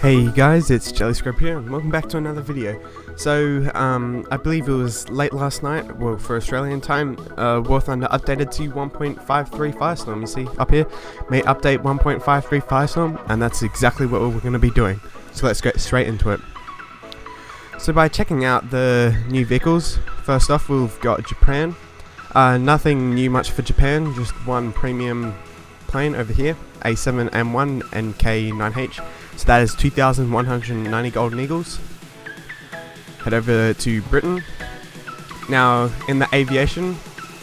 Hey guys, it's Jelly Scrub here, and welcome back to another video. So, I believe it was late last night, well, for Australian time, War Thunder updated to 1.53 Firestorm. You see, up here, may update 1.53 Firestorm, and that's exactly what we're going to be doing. So let's get straight into it. So by checking out the new vehicles, first off we've got Japan. Nothing new much for Japan, just one premium plane over here, A7M1 NK9H. So that is 2,190 Golden Eagles. Head over to Britain. Now, in the aviation,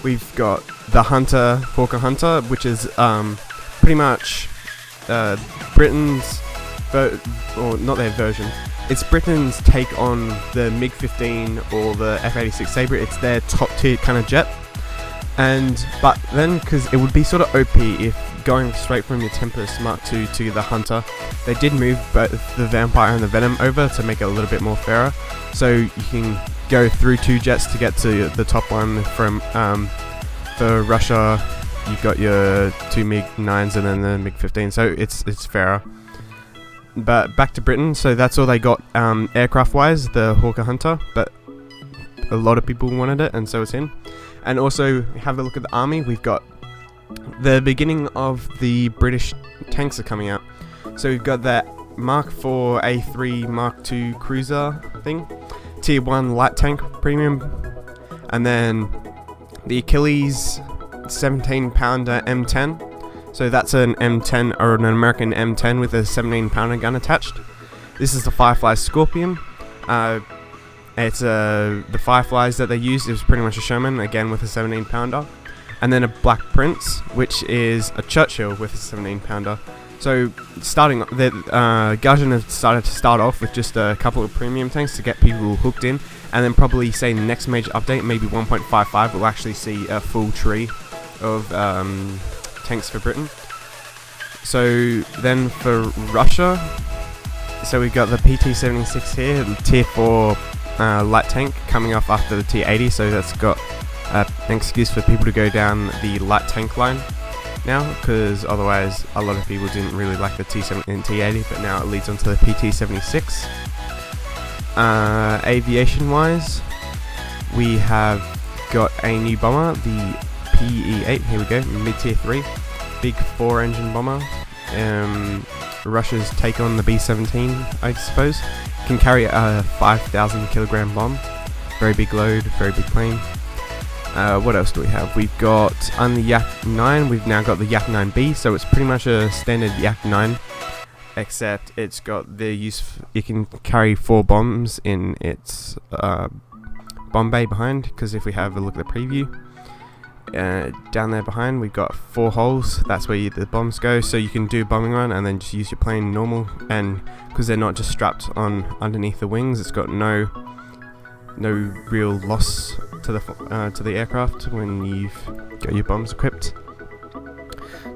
we've got the Hunter, Hawker Hunter, which is pretty much Britain's, or not their version. It's Britain's take on the MiG-15 or the F-86 Sabre. It's their top tier kind of jet. But then, because it would be sort of OP if going straight from your Tempest Mark II to the Hunter, they did move both the Vampire and the Venom over to make it a little bit more fairer. So you can go through two jets to get to the top one. From for Russia, you've got your two MiG-9s and then the MiG-15. So it's fairer. But back to Britain, so that's all they got aircraft-wise, the Hawker Hunter. But a lot of people wanted it, and so it's in. And also, have a look at the army. We've got the beginning of the British tanks are coming out. So we've got that Mark IV A3 Mark II cruiser thing, Tier 1 light tank premium, and then the Achilles 17-pounder M10. So that's an M10 or an American M10 with a 17-pounder gun attached. This is the Firefly Scorpion. It's the Fireflies that they used. It was pretty much a Sherman, again with a 17-pounder. And then a Black Prince, which is a Churchill with a 17-pounder. So Gaijin have started to start off with just a couple of premium tanks to get people hooked in. And then probably say the next major update, maybe 1.55, we'll actually see a full tree of tanks for Britain. So then for Russia, so we've got the PT-76 here, the Tier 4 light tank coming off after the T-80, so that's got an excuse for people to go down the light tank line now, because otherwise a lot of people didn't really like the T-70 and T-80, but now it leads onto the PT-76. Aviation wise, we have got a new bomber, the PE-8, here we go, mid-tier 3, big 4-engine bomber. Russia's take on the B-17, I suppose. Can carry a 5,000 kilogram bomb. Very big load, very big plane. What else do we have? We've got, on the Yak-9, we've now got the Yak-9B, so it's pretty much a standard Yak-9, except it's got the use, it can carry 4 bombs in its bomb bay behind, because if we have a look at the preview, down there behind we've got 4 holes, that's where the bombs go, so you can do a bombing run and then just use your plane normal, and because they're not just strapped on underneath the wings, it's got no real loss to the aircraft when you've got your bombs equipped.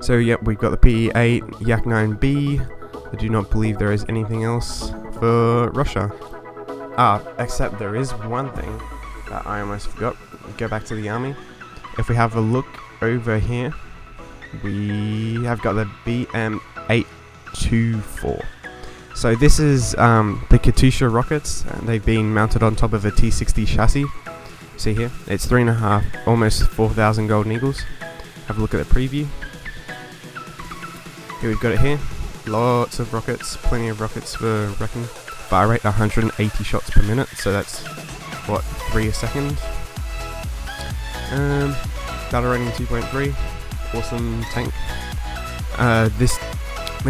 So yep, we've got the PE-8, Yak-9B. I do not believe there is anything else for Russia. Except there is one thing that I almost forgot. Go back to the army. If we have a look over here, we have got the BM-824. So this is the Katyusha rockets, and they've been mounted on top of a T-60 chassis. See here, it's 3.5, almost 4,000 Golden Eagles. Have a look at the preview. Here we've got it here. Lots of rockets, plenty of rockets for wrecking. Fire rate 180 shots per minute, so that's what, 3 a second. Battle rating 2.3. Awesome tank. This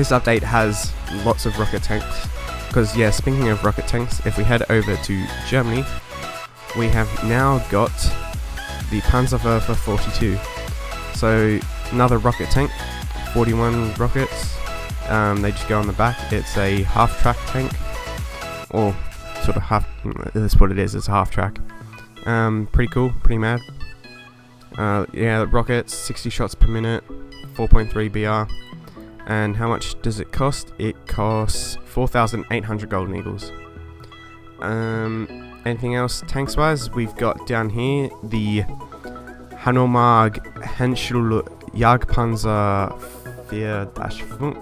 update has lots of rocket tanks, because yeah, speaking of rocket tanks, if we head over to Germany, we have now got the Panzerwerfer 42. So another rocket tank, 41 rockets. They just go on the back. It's a half-track tank, or sort of half. That's what it is. It's a half-track. Pretty cool. Pretty mad. Yeah, rockets, 60 shots per minute, 4.3 BR. And how much does it cost? It costs 4,800 Golden Eagles. Anything else tanks wise? We've got down here the Hanomag Henschel Jagdpanzer 4-5.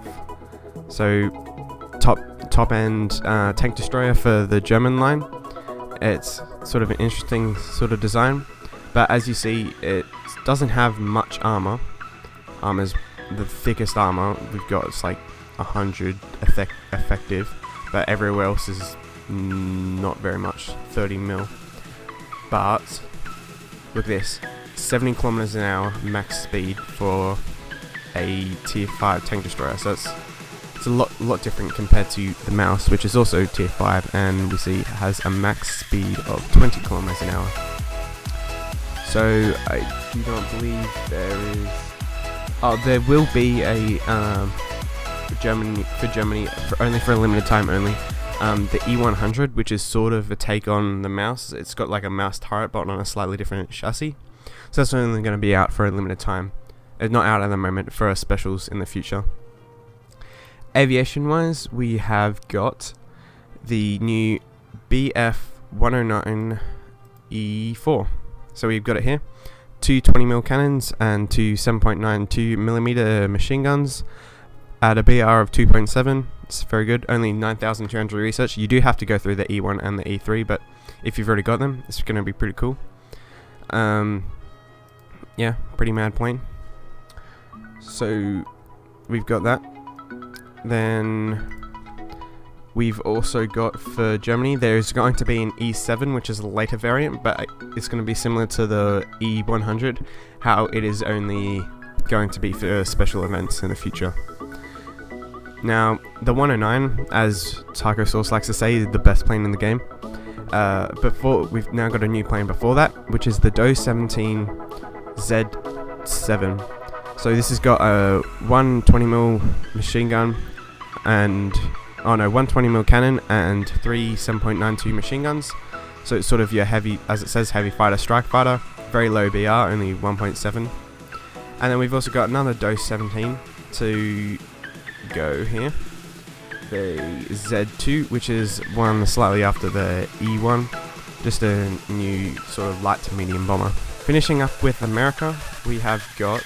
So top end tank destroyer for the German line. It's sort of an interesting sort of design, but as you see, it doesn't have much armor. Armor's the thickest armor we've got. It's like 100 effective, but everywhere else is not very much, 30 mil. But look at this, 70 kilometers an hour max speed for a tier 5 tank destroyer. So it's a lot different compared to the Maus, which is also tier 5, and we see it has a max speed of 20 kilometers an hour. So I do not believe there is. Oh, there will be a for Germany only for a limited time only. The E100, which is sort of a take on the Maus. It's got like a Maus turret, but on a slightly different chassis. So that's only going to be out for a limited time. It's not out at the moment, for specials in the future. Aviation wise, we have got the new BF-109 E4. So we've got it here. 2 20mm cannons and 2 7.92mm machine guns at a BR of 2.7. It's very good. Only 9,200 research. You do have to go through the E1 and the E3, but if you've already got them, it's going to be pretty cool. Yeah, pretty mad plane. So we've got that. Then we've also got for Germany, there's going to be an E7, which is a later variant, but it's going to be similar to the E100, how it is only going to be for special events in the future. Now, the 109, as Taco Source likes to say, is the best plane in the game. We've now got a new plane before that, which is the DOE 17 Z7. So this has got a 120mm machine gun and 120mm cannon and 3 7.92 machine guns. So it's sort of your heavy, as it says, heavy fighter, strike fighter. Very low BR, only 1.7. And then we've also got another DOE 17 to go here. The Z2, which is one slightly after the E1, just a new sort of light to medium bomber. Finishing up with America, we have got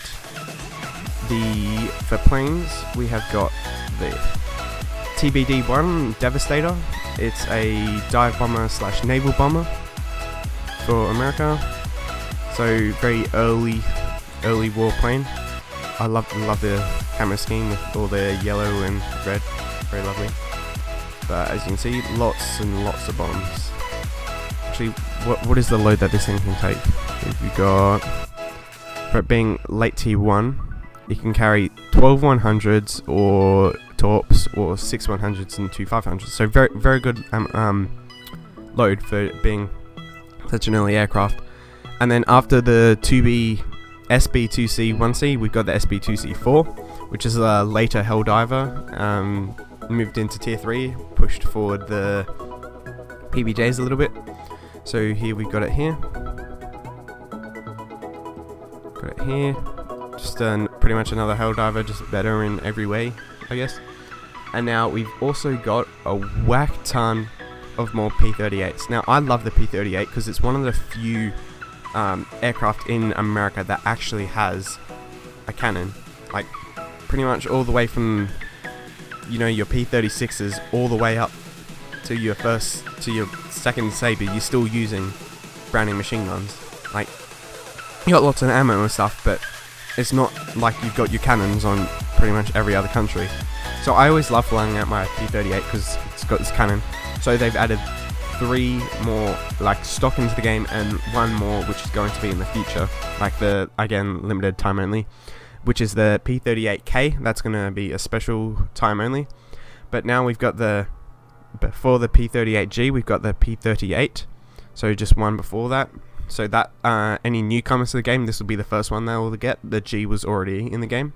for planes, we have got the TBD-1 Devastator. It's a dive bomber / naval bomber for America. So very early war plane. I love the camera scheme with all the yellow and red. Very lovely. But as you can see, lots and lots of bombs. Actually, what is the load that this thing can take? If you got, for it being late T1, you can carry 12 100s or torps or 6 100s and 2 500s. So very good load for being such an early aircraft. And then after the 2B SB2C1C, we've got the SB2C4, which is a later Helldiver. Moved into tier 3, pushed forward the PBJs a little bit. So here we've got it here. Got it here. Just pretty much another Helldiver, just better in every way, I guess. And now we've also got a whack ton of more P-38s. Now I love the P-38 because it's one of the few aircraft in America that actually has a cannon. Like pretty much all the way from your P-36s all the way up to your second Sabre, you're still using Browning machine guns. Like, you got lots of ammo and stuff, but it's not like you've got your cannons on pretty much every other country. So I always love flying out my P-38 because it's got this cannon. So they've added 3 more like stock into the game and 1 more which is going to be in the future, like the, again, limited time only, which is the P-38K. That's going to be a special time only. But now we've got before the P-38G, we've got the P-38. So just one before that. So that any newcomers to the game, this will be the first one they will get. The G was already in the game.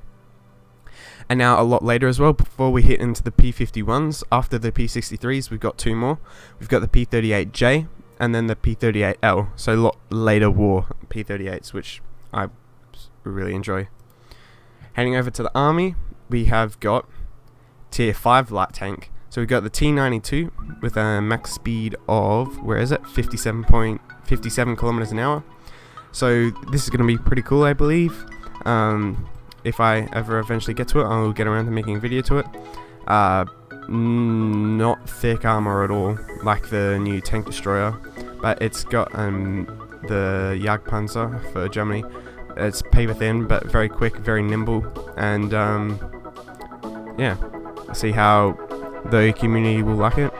And now a lot later as well, before we hit into the P-51s, after the P-63s, we've got 2 more. We've got the P-38J and then the P-38L. So a lot later war P-38s, which I really enjoy. Heading over to the army, we have got tier 5 light tank. So we've got the T-92 with a max speed of, 57 kilometers an hour. So this is going to be pretty cool, I believe. If I ever eventually get to it, I'll get around to making a video to it. not thick armor at all, like the new tank destroyer, but it's got the Jagdpanzer for Germany. It's paper thin, but very quick, very nimble, and yeah, see how the community will like it.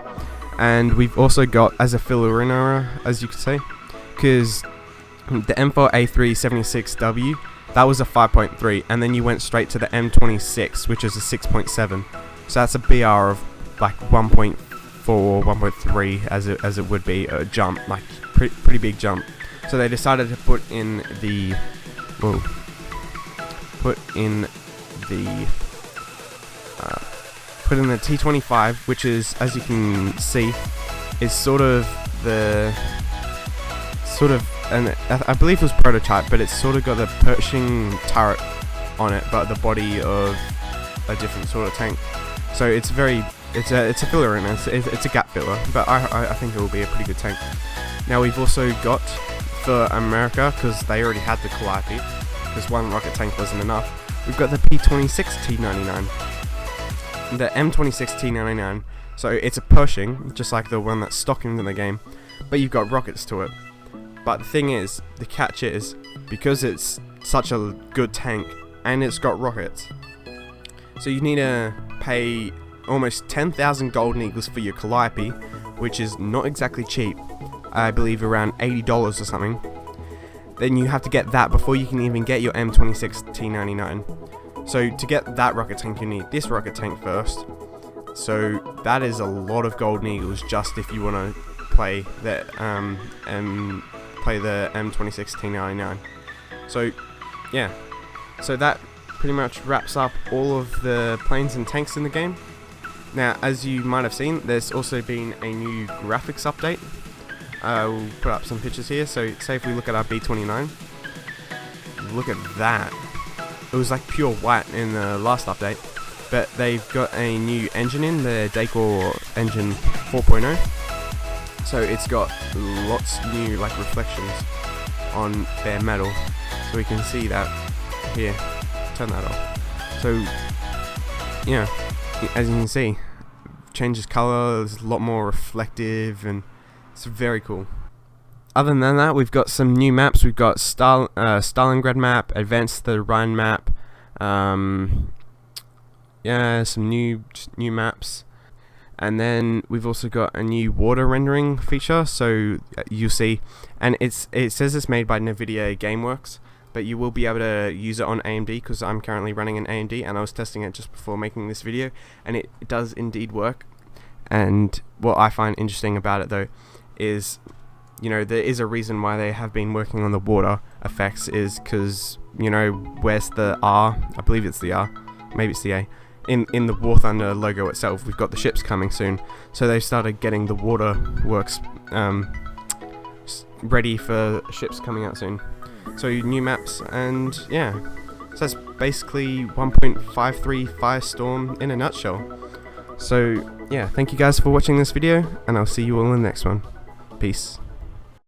And we've also got, as a filler in error, as you could say, because the M4A376W, that was a 5.3, and then you went straight to the M26, which is a 6.7. So that's a BR of like 1.4, 1.3, as it would be a jump, like pretty big jump. So they decided to put in the T25, which is, as you can see, is I believe it was prototype, but it's sort of got the Pershing turret on it, but the body of a different sort of tank. So it's a filler in it. It's a gap filler, but I think it will be a pretty good tank. Now we've also got, for America, because they already had the Calliope, because one rocket tank wasn't enough, we've got the P26 T99. The M26 T99, so it's a Pershing, just like the one that's stock in the game, but you've got rockets to it. But the thing is, the catch is, because it's such a good tank, and it's got rockets, so you need to pay almost 10,000 Golden Eagles for your Calliope, which is not exactly cheap, I believe around $80 or something. Then you have to get that before you can even get your M26 T99. So to get that rocket tank, you need this rocket tank first. So that is a lot of Golden Eagles just if you want to play the M26 T99. So yeah, so that pretty much wraps up all of the planes and tanks in the game. Now, as you might have seen, there's also been a new graphics update. We'll put up some pictures here. So say if we look at our B29, look at that. It was like pure white in the last update, but they've got a new engine in, the Decor engine 4.0. So it's got lots new like reflections on their metal, so we can see that here. Turn that off. So yeah, as you can see, changes color, there's a lot more reflective, and it's very cool. Other than that, we've got some new maps. We've got Stalingrad map, Advanced the Rhine map, yeah, some new maps. And then we've also got a new water rendering feature, so you'll see, and it says it's made by NVIDIA GameWorks, but you will be able to use it on AMD, because I'm currently running an AMD, and I was testing it just before making this video, and it does indeed work. And what I find interesting about it though is, you know, there is a reason why they have been working on the water effects, is because, you know, where's the R? I believe it's the R, maybe it's the A. In the War Thunder logo itself, we've got the ships coming soon, so they started getting the water works ready for ships coming out soon. So new maps, and yeah, so that's basically 1.53 Firestorm in a nutshell. So yeah, thank you guys for watching this video, and I'll see you all in the next one. Peace.